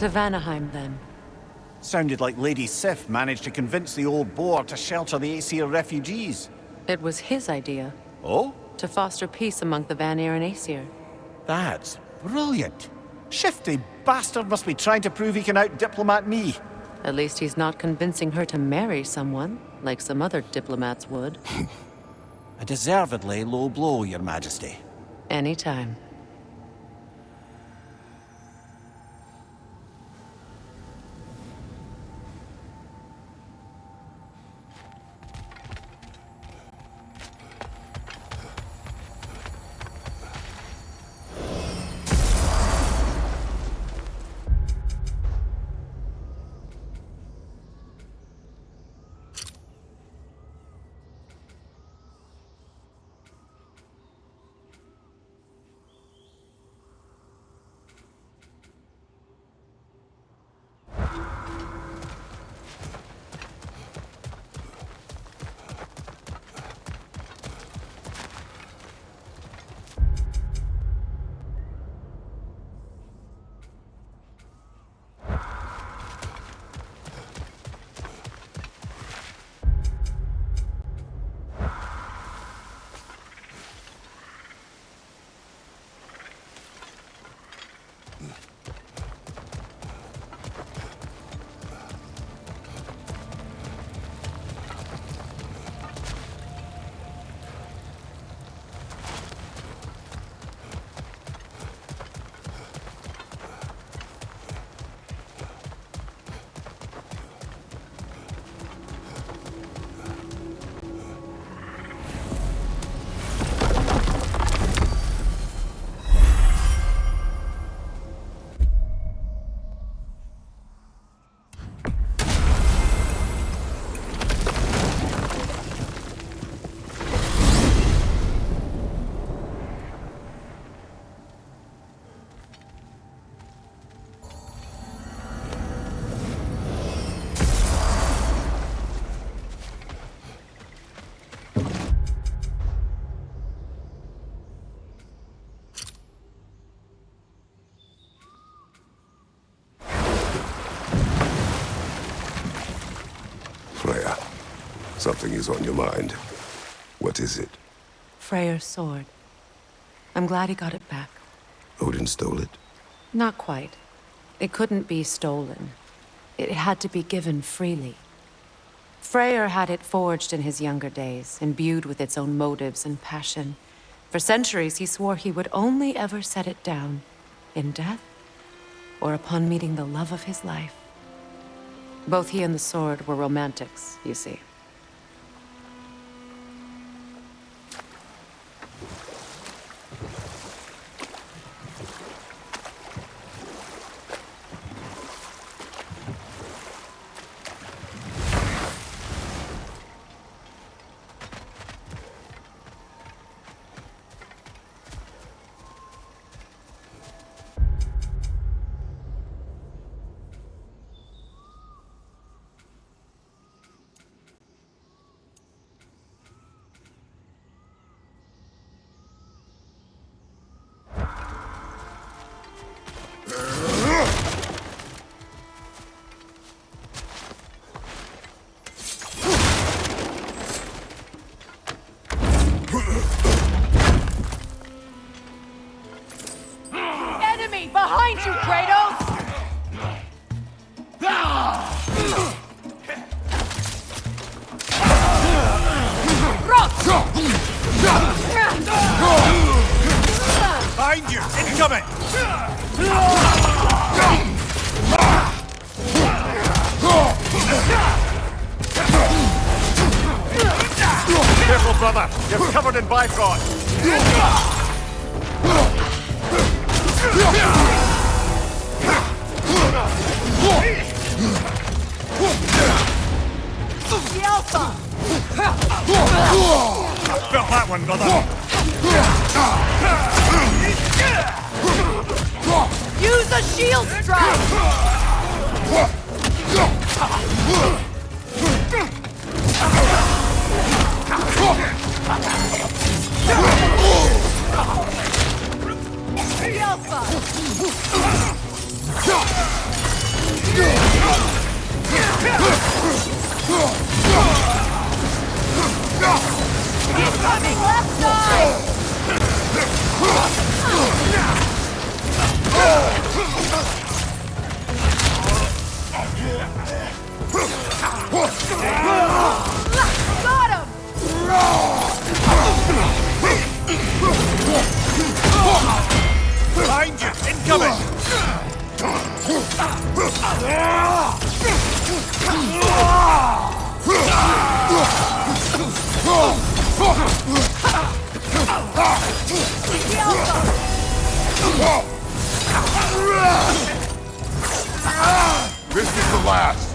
To Vanaheim, then. Sounded like Lady Sif managed to convince the old boar to shelter the Aesir refugees. It was his idea. Oh? To foster peace among the Vanir and Aesir. That's brilliant. Shifty bastard must be trying to prove he can out-diplomat me. At least he's not convincing her to marry someone, like some other diplomats would. A deservedly low blow, Your Majesty. Anytime. Something is on your mind. What is it? Freyr's sword. I'm glad he got it back. Odin stole it? Not quite. It couldn't be stolen. It had to be given freely. Freyr had it forged in his younger days, imbued with its own motives and passion. For centuries, he swore he would only ever set it down in death or upon meeting the love of his life. Both he and the sword were romantics, you see. Behind you, Kratos! Behind you! Incoming! Careful, brother! You're covered in Bifrost! The Alpha! Felt that one, brother! Use a shield strike! The Alpha! Incoming left side! Got him! Behind you! Incoming! This is the last.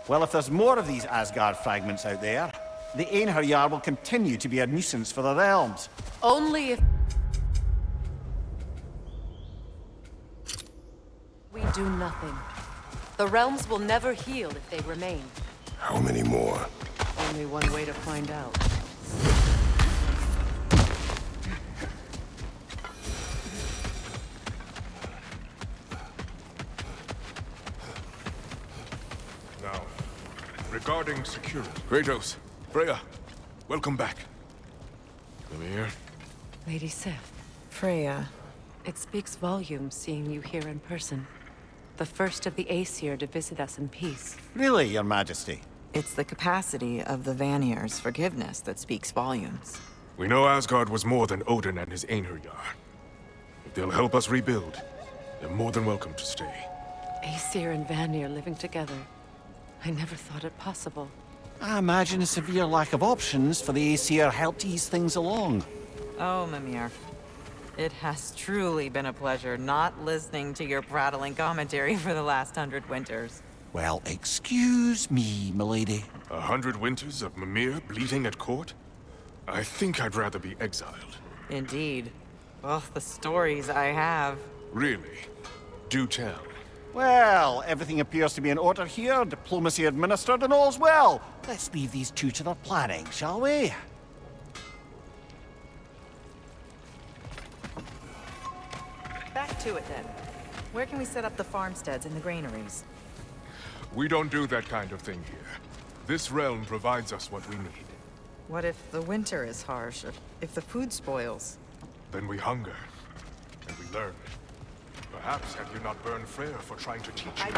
Well, if there's more of these Asgard fragments out there, the Einherjar will continue to be a nuisance for the realms. Only if... we do nothing. The realms will never heal if they remain. How many more? Only one way to find out. Now, regarding security. Kratos, Freya, welcome back. Mimir. Lady Sif, Freya. it speaks volumes seeing you here in person. The first of the Aesir to visit us in peace. Really, Your Majesty? It's the capacity of the Vanir's forgiveness that speaks volumes. We know Asgard was more than Odin and his Einherjar. If they'll help us rebuild, they're more than welcome to stay. Aesir and Vanir living together. I never thought it possible. I imagine a severe lack of options for the Aesir helped ease things along. Oh, Mimir. It has truly been a pleasure not listening to your prattling commentary for the last 100 winters. Well, excuse me, milady. 100 winters of Mimir bleeding at court? I think I'd rather be exiled. Indeed. Oh, the stories I have. Really? Do tell. Well, everything appears to be in order here, diplomacy administered, and all's well. Let's leave these two to their planning, shall we? Back to it then. Where can we set up the farmsteads and the granaries? We don't do that kind of thing here. This realm provides us what we need. What if the winter is harsh, or if the food spoils? Then we hunger, and we learn. Perhaps have you not burned Freyr for trying to teach you?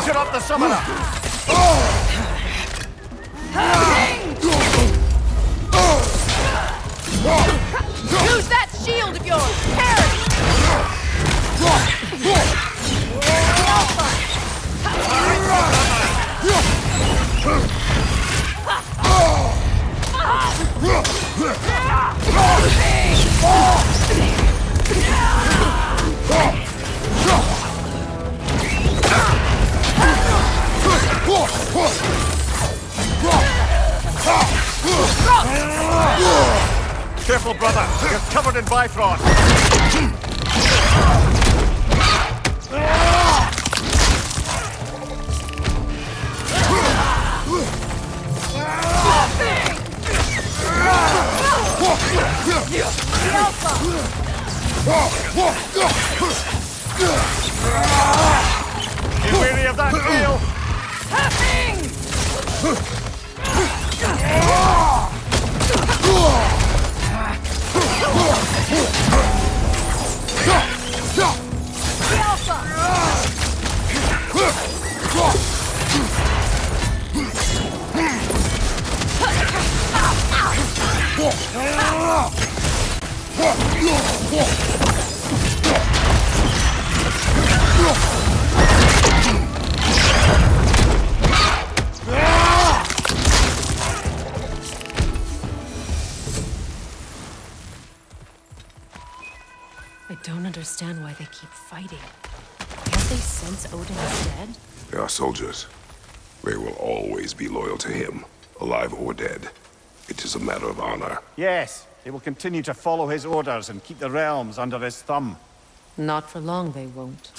Interrupt the summoner! Use that shield of yours! Parry! Careful, brother. You're covered in Bifrost. You weary of that deal? I don't understand why they keep fighting. Can't they sense Odin is dead? They are soldiers. They will always be loyal to him, alive or dead. It is a matter of honor. Yes, they will continue to follow his orders and keep the realms under his thumb. Not for long, they won't.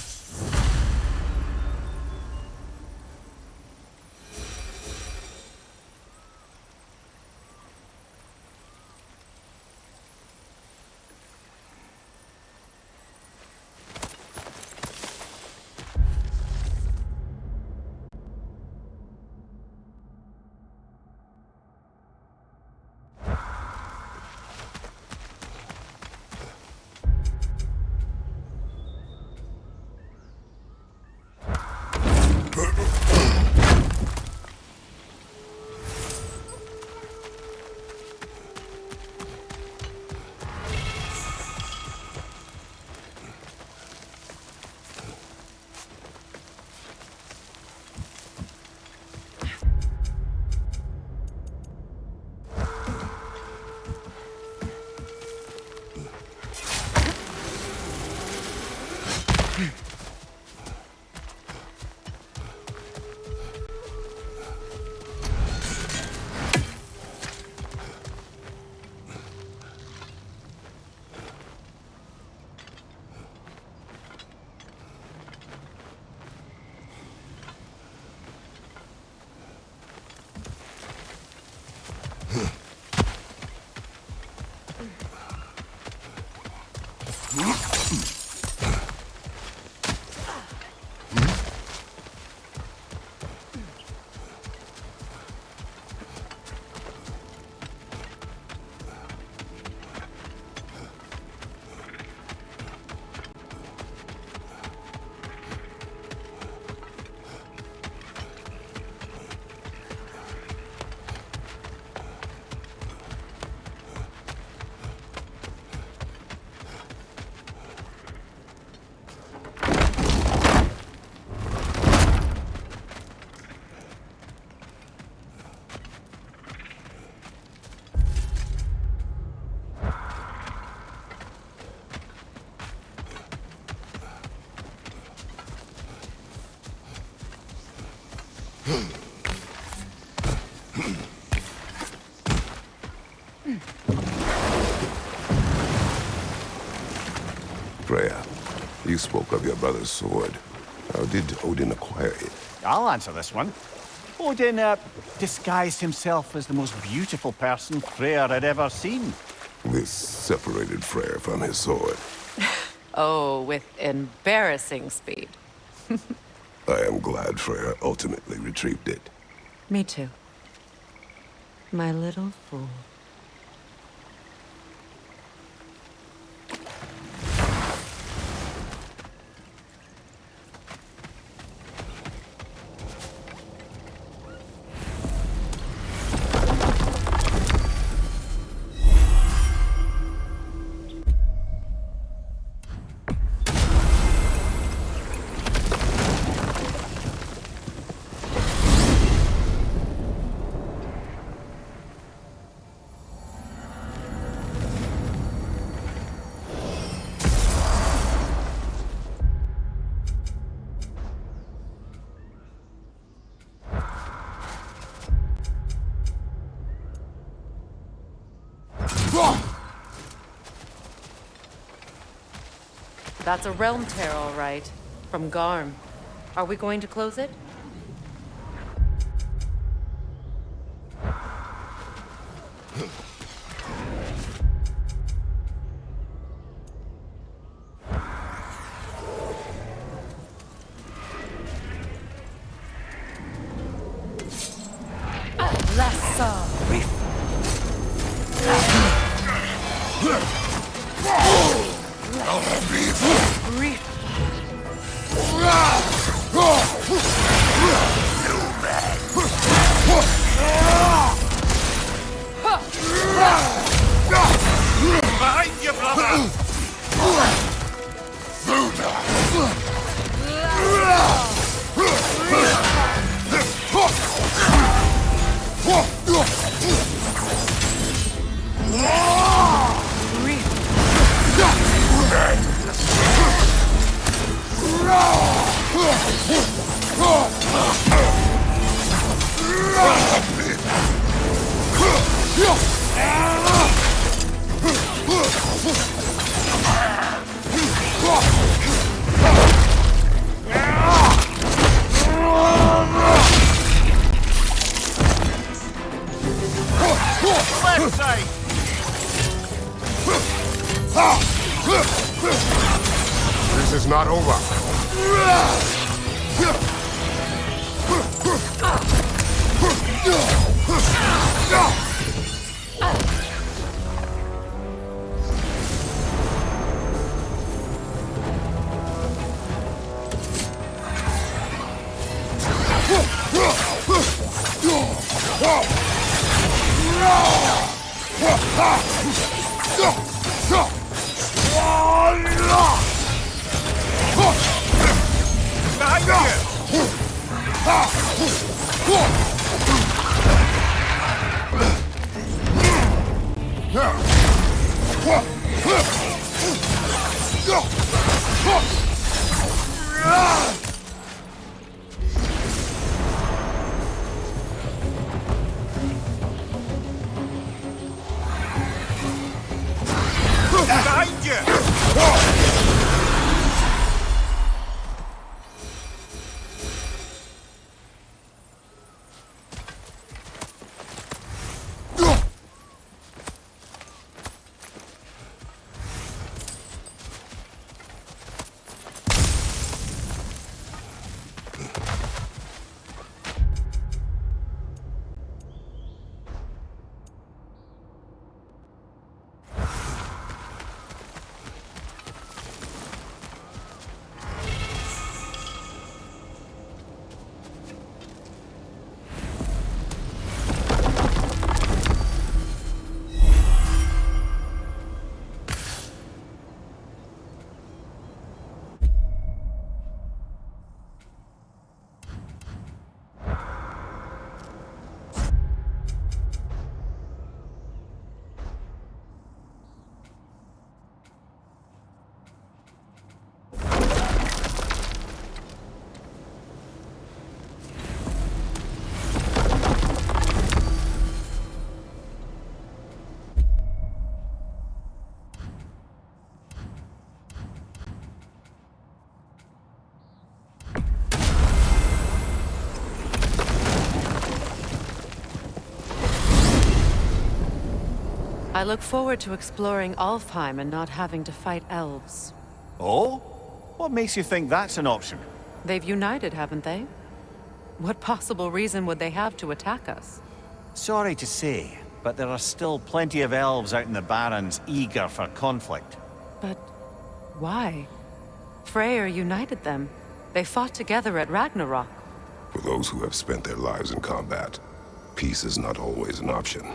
Freya, you spoke of your brother's sword. How did Odin acquire it? I'll answer this one. Odin disguised himself as the most beautiful person Freyr had ever seen. This separated Freyr from his sword. Oh, with embarrassing speed. I am glad Freyr ultimately retrieved it. Me too. My little fool. That's a realm tear, all right. From Garm. Are we going to close it? Behind you, brother! Left side! This is not over. Behind I look forward to exploring Alfheim and not having to fight elves. Oh? What makes you think that's an option? They've united, haven't they? What possible reason would they have to attack us? Sorry to say, but there are still plenty of elves out in the Barrens eager for conflict. But why? Freyr united them. They fought together at Ragnarok. For those who have spent their lives in combat, peace is not always an option.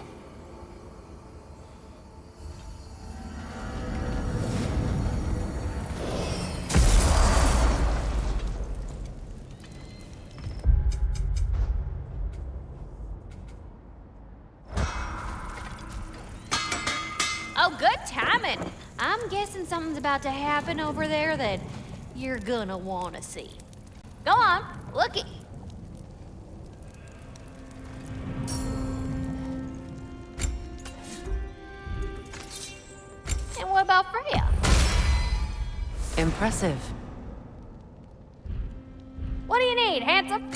Oh, good timing. I'm guessing something's about to happen over there that you're gonna want to see. Go on, look it. And what about Freya? Impressive. What do you need, handsome?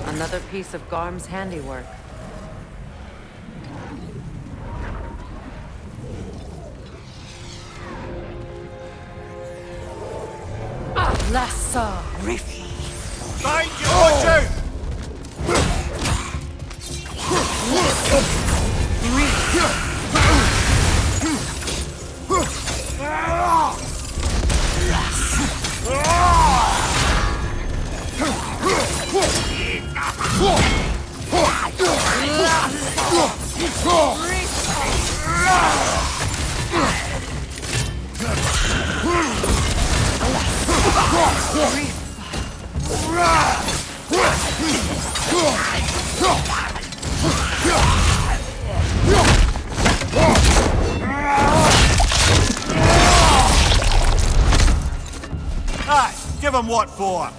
Another piece of Garm's handiwork. Lassa Rifi. Find you, watch out! Aye, give him what for?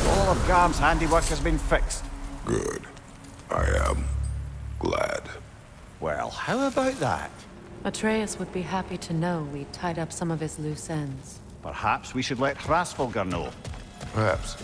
All of Garm's handiwork has been fixed. Good. I am glad. Well, how about that? Atreus would be happy to know we tied up some of his loose ends. Perhaps we should let Hrasfalgar know. Perhaps.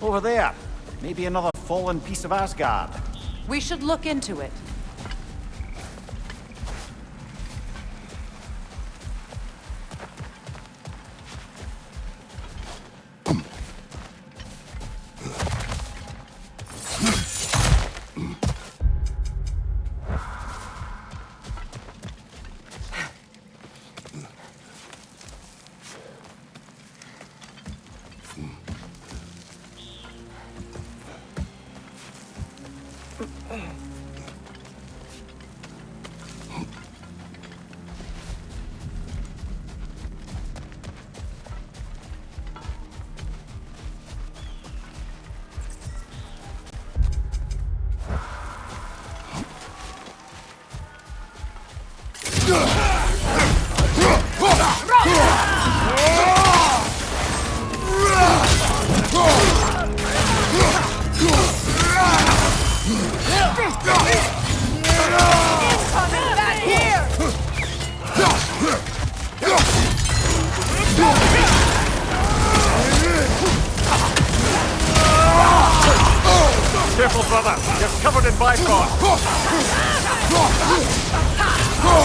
Over there. Maybe another fallen piece of Asgard. We should look into it. careful, brother. You're covered in bifrost.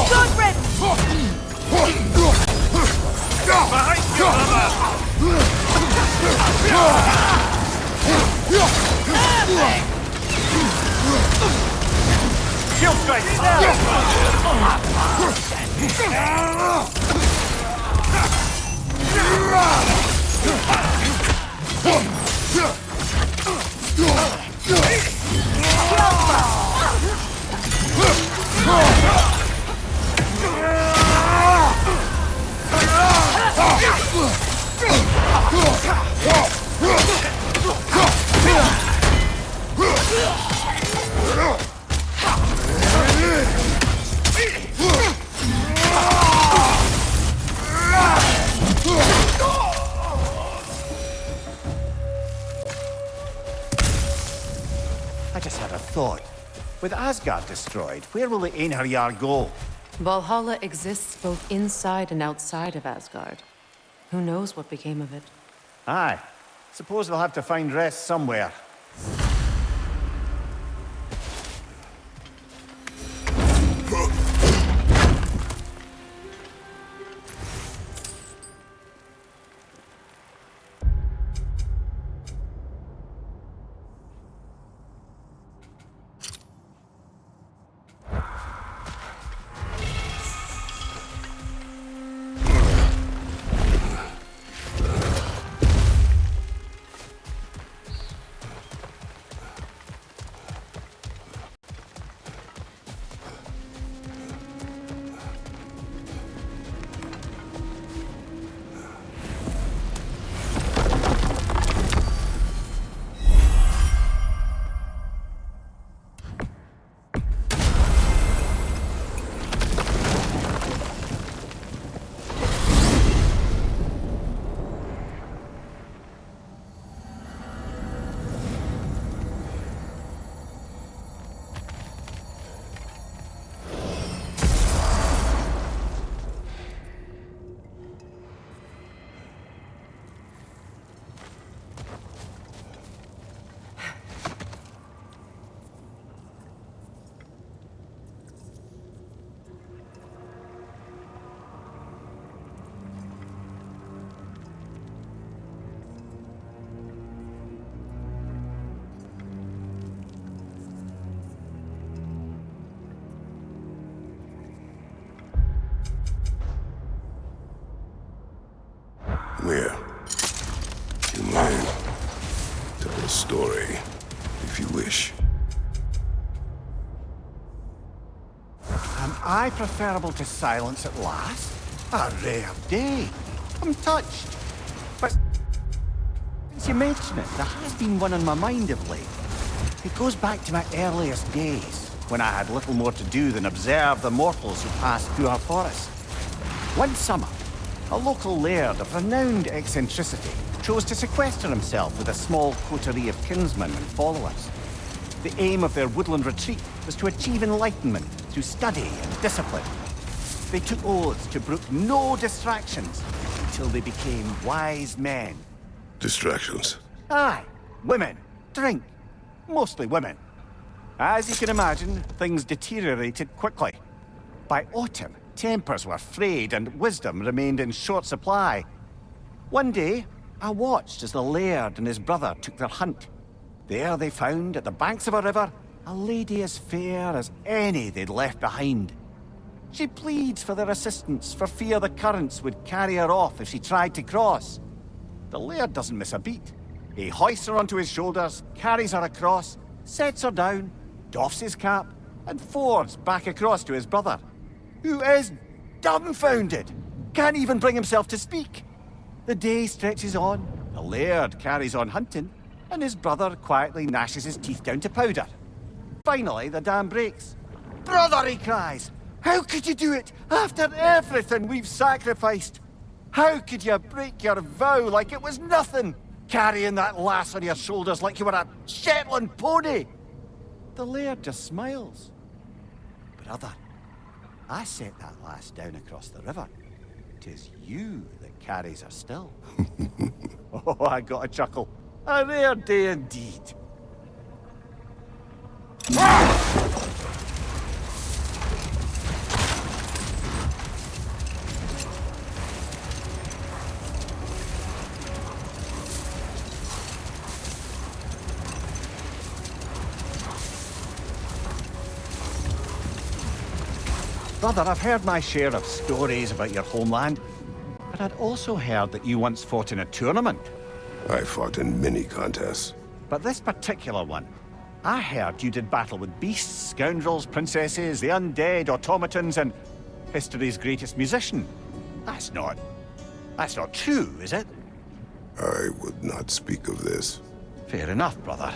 Good riddance! Behind you, brother. Shield strike. I just had a thought. With Asgard destroyed, where will the Einherjar go? Valhalla exists both inside and outside of Asgard. Who knows what became of it? Aye. Suppose they'll have to find rest somewhere. Where? You may tell a story, if you wish. Am I preferable to silence at last? A rare day. I'm touched. But since you mention it, there has been one on my mind of late. It goes back to my earliest days, when I had little more to do than observe the mortals who passed through our forest. One summer, a local laird of renowned eccentricity chose to sequester himself with a small coterie of kinsmen and followers. The aim of their woodland retreat was to achieve enlightenment through study and discipline. They took oaths to brook no distractions until they became wise men. Distractions. Aye, women, drink, mostly women. As you can imagine, things deteriorated quickly. By autumn, tempers were frayed and wisdom remained in short supply. One day, I watched as the laird and his brother took their hunt. There they found, at the banks of a river, a lady as fair as any they'd left behind. She pleads for their assistance for fear the currents would carry her off if she tried to cross. The laird doesn't miss a beat. He hoists her onto his shoulders, carries her across, sets her down, doffs his cap, and fords back across to his brother, who is dumbfounded, can't even bring himself to speak. The day stretches on, the laird carries on hunting, and his brother quietly gnashes his teeth down to powder. Finally, the dam breaks. "Brother," he cries, "how could you do it after everything we've sacrificed? How could you break your vow like it was nothing, carrying that lass on your shoulders like you were a Shetland pony?" The laird just smiles. "Brother, I set that lass down across the river. 'Tis you that carries her still." Oh, I got a chuckle. A rare day indeed. Brother, I've heard my share of stories about your homeland, but I'd also heard that you once fought in a tournament. I fought in many contests. But this particular one, I heard you did battle with beasts, scoundrels, princesses, the undead, automatons, and history's greatest musician. That's not true, is it? I would not speak of this. Fair enough, brother.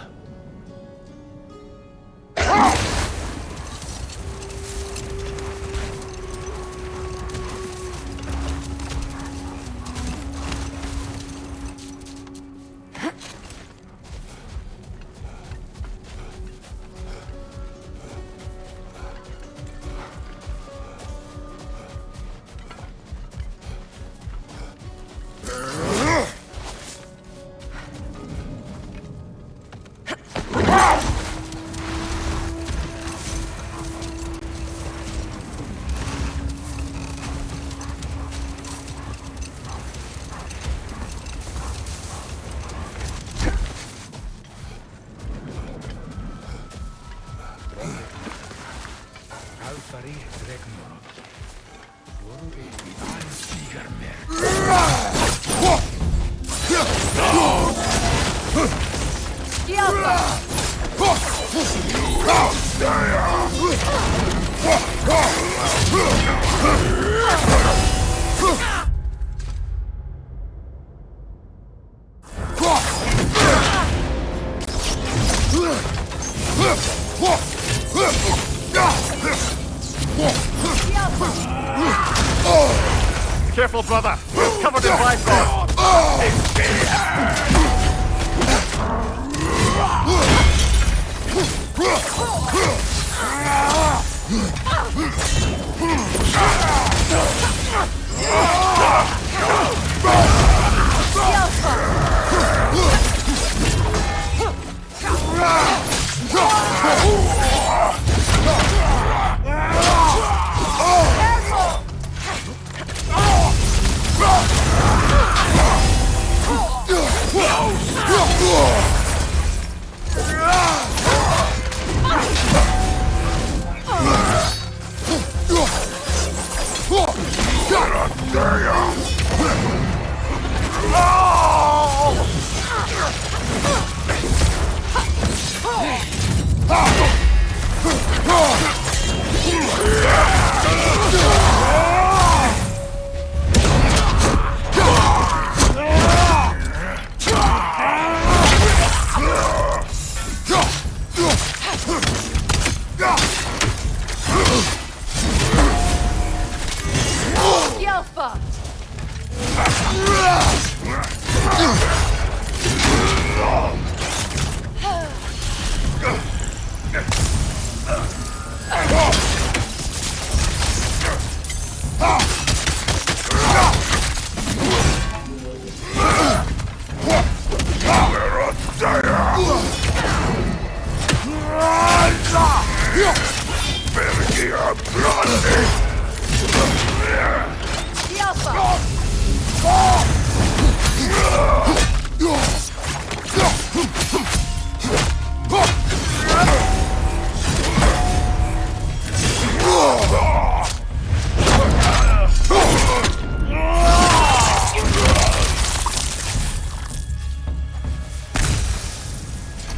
Careful, brother. We're covered in Bifrost.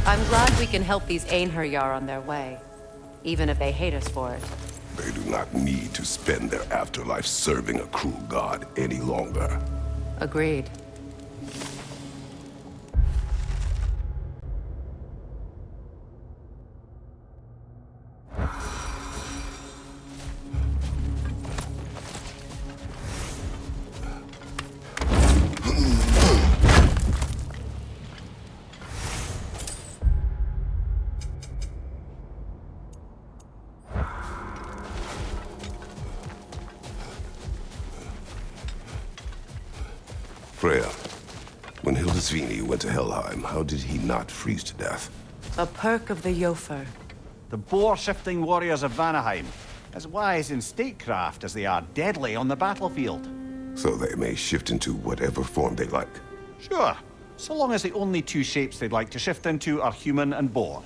I'm glad we can help these Einherjar on their way, even if they hate us for it. They do not need to spend their afterlife serving a cruel god any longer. Agreed. Freya, when Hildisvini went to Helheim, how did he not freeze to death? A perk of the Jofur. The boar-shifting warriors of Vanaheim, as wise in statecraft as they are deadly on the battlefield. So they may shift into whatever form they like. Sure, so long as the only two shapes they'd like to shift into are human and boar.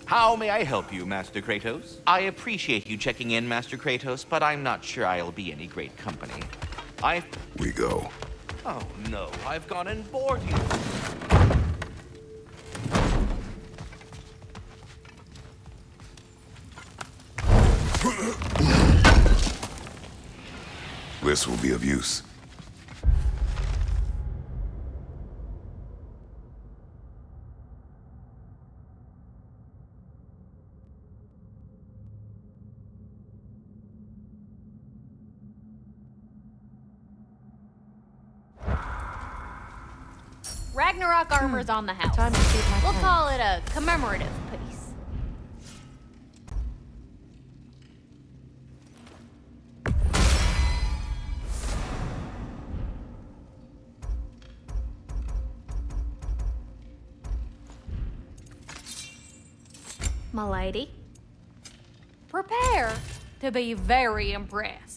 How may I help you, Master Kratos? I appreciate you checking in, Master Kratos, but I'm not sure I'll be any great company. We go. Oh no, I've gone and bored you. This will be of use. Ragnarok armor's on the house. Time to feed my We'll pen. call it a commemorative piece. My lady, prepare to be very impressed.